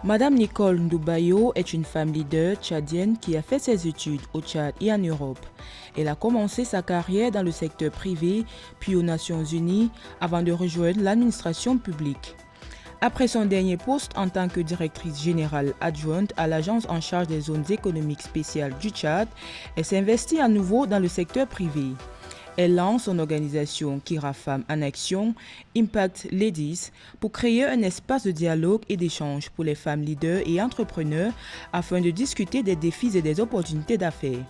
Madame Nicole Ndoubayo est une femme leader tchadienne qui a fait ses études au Tchad et en Europe. Elle a commencé sa carrière dans le secteur privé, puis aux Nations Unies, avant de rejoindre l'administration publique. Après son dernier poste en tant que directrice générale adjointe à l'agence en charge des zones économiques spéciales du Tchad, elle s'investit à nouveau dans le secteur privé. Elle lance son organisation Kira Femmes en Action, Impact Ladies, pour créer un espace de dialogue et d'échange pour les femmes leaders et entrepreneurs afin de discuter des défis et des opportunités d'affaires.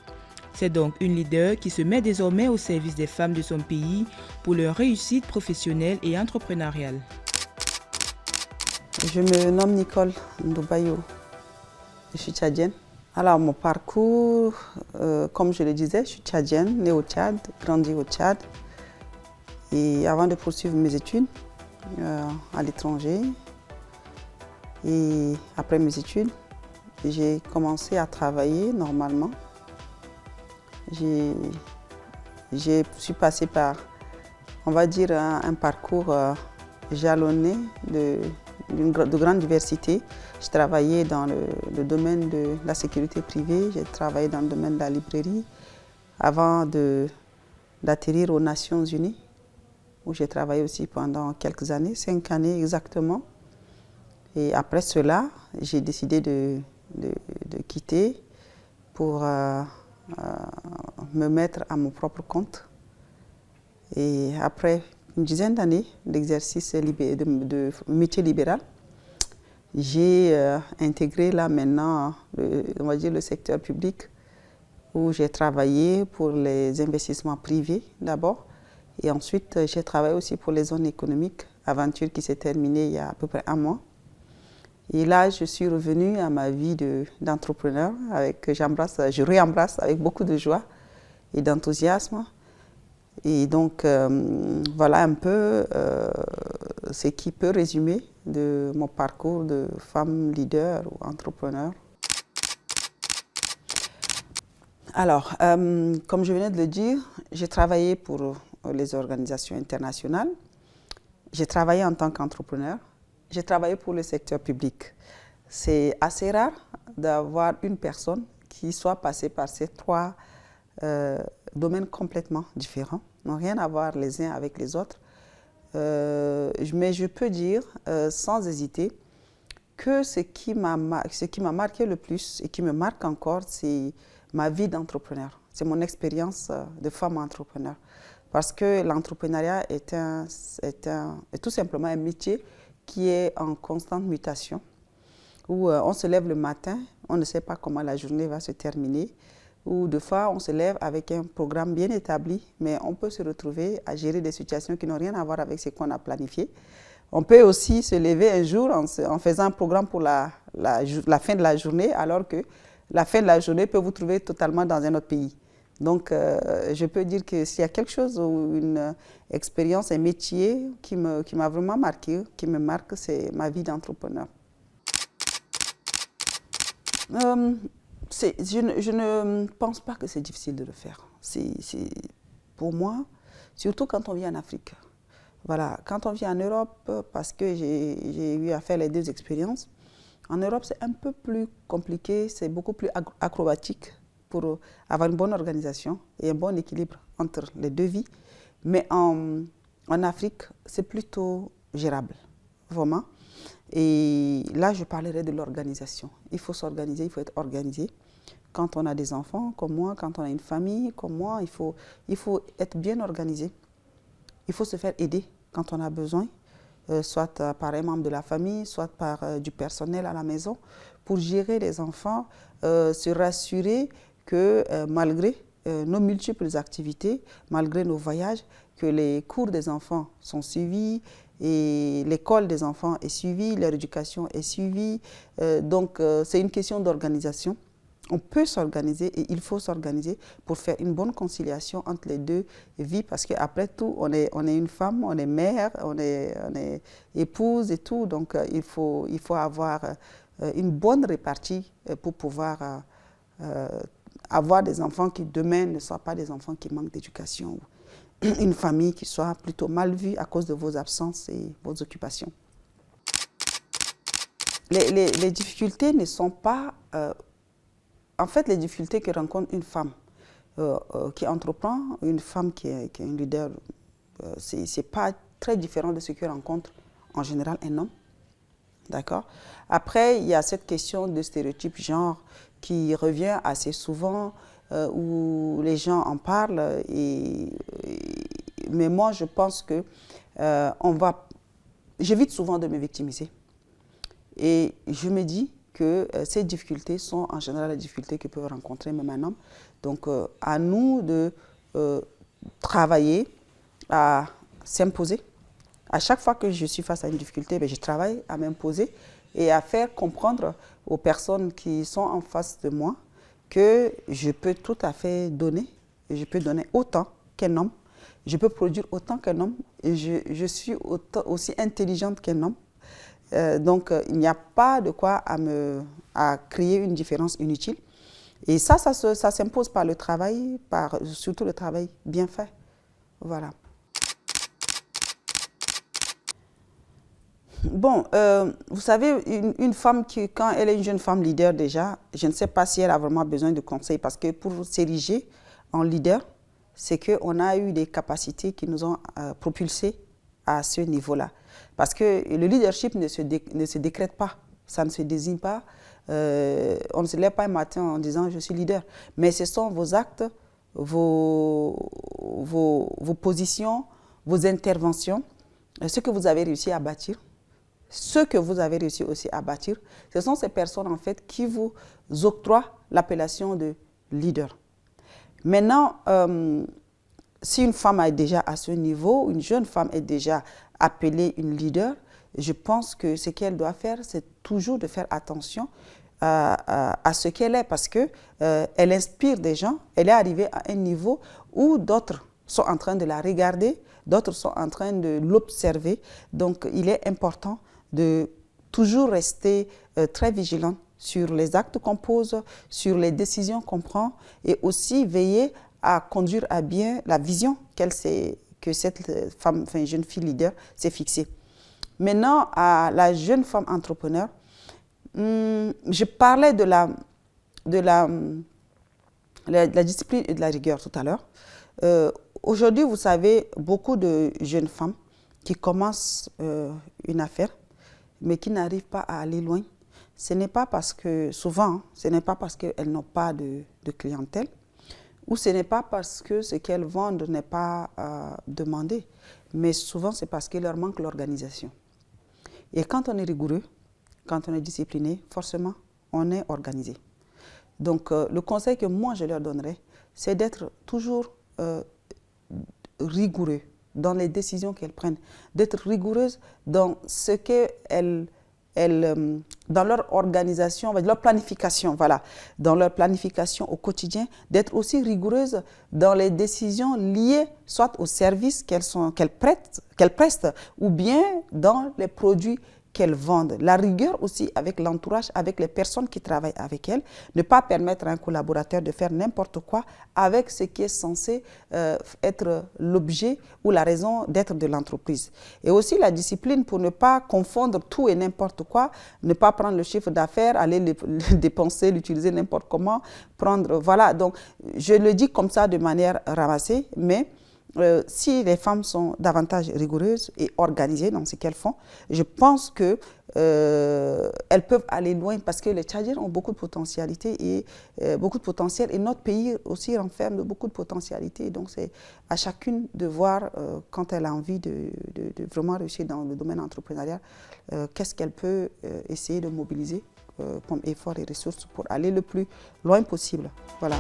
C'est donc une leader qui se met désormais au service des femmes de son pays pour leur réussite professionnelle et entrepreneuriale. Je me nomme Nicole Ndoubayo, je suis tchadienne. Alors mon parcours, comme je le disais, je suis tchadienne, née au Tchad, grandie au Tchad. Et avant de poursuivre mes études à l'étranger, et après mes études, j'ai commencé à travailler normalement. Je suis passée par, on va dire, un parcours jalonné de grande diversité. J'ai travaillé dans le domaine de la sécurité privée, j'ai travaillé dans le domaine de la librairie avant d'atterrir aux Nations Unies, où j'ai travaillé aussi pendant quelques années, 5 années exactement. Et après cela, j'ai décidé de quitter pour me mettre à mon propre compte. Et après une dizaine d'années d'exercice de métier libéral, j'ai intégré là maintenant, on va dire, le secteur public où j'ai travaillé pour les investissements privés d'abord et ensuite j'ai travaillé aussi pour les zones économiques, aventure qui s'est terminée il y a à peu près un mois. Et là, je suis revenue à ma vie d'entrepreneur je réembrasse avec beaucoup de joie et d'enthousiasme. Et donc, voilà un peu ce qui peut résumer de mon parcours de femme leader ou entrepreneur. Alors, comme je venais de le dire, j'ai travaillé pour les organisations internationales. J'ai travaillé en tant qu'entrepreneur. J'ai travaillé pour le secteur public. C'est assez rare d'avoir une personne qui soit passée par ces trois domaines complètement différents, n'ont rien à voir les uns avec les autres. Mais je peux dire sans hésiter que ce qui m'a marqué le plus et qui me marque encore, c'est ma vie d'entrepreneur. C'est mon expérience de femme entrepreneur. Parce que l'entrepreneuriat est tout simplement un métier qui est en constante mutation, où on se lève le matin, on ne sait pas comment la journée va se terminer, où des fois on se lève avec un programme bien établi, mais on peut se retrouver à gérer des situations qui n'ont rien à voir avec ce qu'on a planifié. On peut aussi se lever un jour en faisant un programme pour la fin de la journée, alors que la fin de la journée peut vous trouver totalement dans un autre pays. Donc, je peux dire que s'il y a quelque chose ou une expérience, un métier qui m'a vraiment marqué, qui me marque, c'est ma vie d'entrepreneur. Je ne pense pas que c'est difficile de le faire. Pour moi, surtout quand on vit en Afrique. Voilà, quand on vit en Europe, parce que j'ai eu à faire les deux expériences, en Europe, c'est un peu plus compliqué, c'est beaucoup plus acrobatique pour avoir une bonne organisation et un bon équilibre entre les deux vies. Mais en Afrique, c'est plutôt gérable, vraiment. Et là, je parlerai de l'organisation. Il faut s'organiser, il faut être organisé. Quand on a des enfants, comme moi, quand on a une famille, comme moi, il faut être bien organisé. Il faut se faire aider quand on a besoin, soit par un membre de la famille, soit par du personnel à la maison, pour gérer les enfants, se rassurer que malgré nos multiples activités, malgré nos voyages, que les cours des enfants sont suivis et l'école des enfants est suivie, leur éducation est suivie. Donc, c'est une question d'organisation. On peut s'organiser et il faut s'organiser pour faire une bonne conciliation entre les deux vies parce qu'après tout, on est une femme, on est mère, on est épouse et tout. Donc, il faut avoir une bonne répartie pour pouvoir avoir des enfants qui demain ne soient pas des enfants qui manquent d'éducation. Une famille qui soit plutôt mal vue à cause de vos absences et vos occupations. les difficultés ne sont pas... en fait, les difficultés que rencontre une femme qui entreprend, une femme qui est une leader, ce n'est pas très différent de ce que rencontre en général un homme. D'accord? Après, il y a cette question de stéréotype genre qui revient assez souvent, où les gens en parlent. Mais moi, je pense que j'évite souvent de me victimiser. Et je me dis que ces difficultés sont en général les difficultés que peut rencontrer même un homme. Donc, à nous de travailler à s'imposer. À chaque fois que je suis face à une difficulté, je travaille à m'imposer et à faire comprendre aux personnes qui sont en face de moi que je peux tout à fait donner, et je peux donner autant qu'un homme, je peux produire autant qu'un homme, et je suis aussi intelligente qu'un homme. Donc, il n'y a pas de quoi à créer une différence inutile. Et ça s'impose par le travail, surtout le travail bien fait. Voilà. Bon, vous savez, une femme qui, quand elle est une jeune femme leader déjà, je ne sais pas si elle a vraiment besoin de conseils parce que pour s'ériger en leader, c'est qu'on a eu des capacités qui nous ont propulsés à ce niveau-là. Parce que le leadership ne se décrète pas, ça ne se désigne pas. On ne se lève pas un matin en disant « je suis leader ». Mais ce sont vos actes, vos positions, vos interventions, ce que vous avez réussi à bâtir. Ce que vous avez réussi aussi à bâtir, ce sont ces personnes en fait qui vous octroient l'appellation de leader. Maintenant, si une femme est déjà à ce niveau, une jeune femme est déjà appelée une leader, je pense que ce qu'elle doit faire, c'est toujours de faire attention à ce qu'elle est parce qu'elle inspire des gens, elle est arrivée à un niveau où d'autres sont en train de la regarder, d'autres sont en train de l'observer. Donc, il est important de toujours rester très vigilant sur les actes qu'on pose, sur les décisions qu'on prend et aussi veiller à conduire à bien la vision que cette femme, enfin, jeune fille leader s'est fixée. Maintenant, à la jeune femme entrepreneur, je parlais de la discipline et de la rigueur tout à l'heure. Aujourd'hui, vous savez, beaucoup de jeunes femmes qui commencent une affaire, mais qui n'arrivent pas à aller loin. Ce n'est pas parce que, souvent, ce n'est pas parce qu'elles n'ont pas de clientèle, ou ce n'est pas parce que ce qu'elles vendent n'est pas demandé, mais souvent c'est parce qu'il leur manque l'organisation. Et quand on est rigoureux, quand on est discipliné, forcément, on est organisé. Donc, le conseil que moi je leur donnerais, c'est d'être toujours rigoureux dans les décisions qu'elles prennent, d'être rigoureuses dans ce qu'elles dans leur organisation, leur planification, voilà, dans leur planification au quotidien, d'être aussi rigoureuses dans les décisions liées soit aux services qu'elles prestent ou bien dans les produits qu'elles vendent. La rigueur aussi avec l'entourage, avec les personnes qui travaillent avec elles, ne pas permettre à un collaborateur de faire n'importe quoi avec ce qui est censé être l'objet ou la raison d'être de l'entreprise. Et aussi la discipline pour ne pas confondre tout et n'importe quoi, ne pas prendre le chiffre d'affaires, aller le dépenser, l'utiliser n'importe comment, voilà. Donc, je le dis comme ça de manière ramassée, mais si les femmes sont davantage rigoureuses et organisées dans ce qu'elles font, je pense qu'elles peuvent aller loin parce que les Tchadiens ont beaucoup de potentialités et notre pays aussi renferme beaucoup de potentialités. Donc c'est à chacune de voir quand elle a envie de vraiment réussir dans le domaine entrepreneurial, qu'est-ce qu'elle peut essayer de mobiliser comme effort et ressources pour aller le plus loin possible. Voilà.